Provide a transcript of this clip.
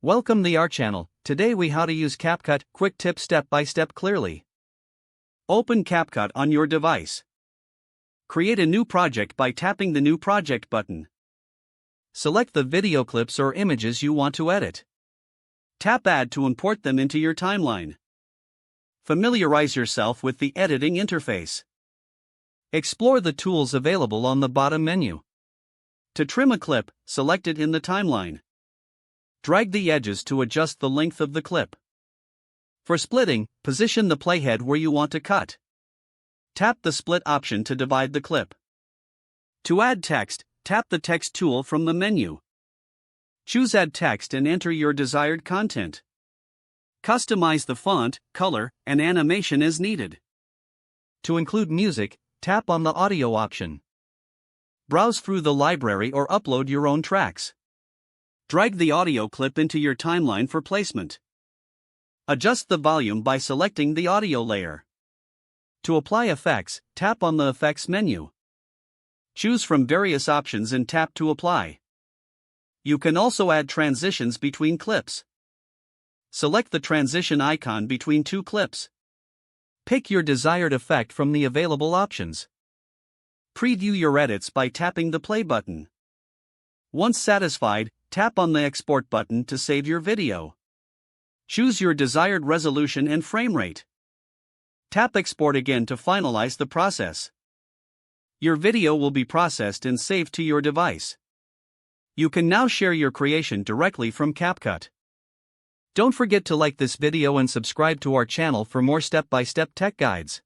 Welcome to our channel. Today we how to use CapCut, quick tip step by step clearly. Open CapCut on your device. Create a new project by tapping the new project button. Select the video clips or images you want to edit. Tap add to import them into your timeline. Familiarize yourself with the editing interface. Explore the tools available on the bottom menu. To trim a clip, select it in the timeline. Drag the edges to adjust the length of the clip. For splitting, position the playhead where you want to cut. Tap the split option to divide the clip. To add text, tap the text tool from the menu. Choose Add Text and enter your desired content. Customize the font, color, and animation as needed. To include music, tap on the audio option. Browse through the library or upload your own tracks. Drag the audio clip into your timeline for placement. Adjust the volume by selecting the audio layer. To apply effects, tap on the Effects menu. Choose from various options and tap to apply. You can also add transitions between clips. Select the transition icon between two clips. Pick your desired effect from the available options. Preview your edits by tapping the play button. Once satisfied, tap on the export button to save your video. Choose your desired resolution and frame rate. Tap export again to finalize the process. Your video will be processed and saved to your device. You can now share your creation directly from CapCut. Don't forget to like this video and subscribe to our channel for more step-by-step tech guides.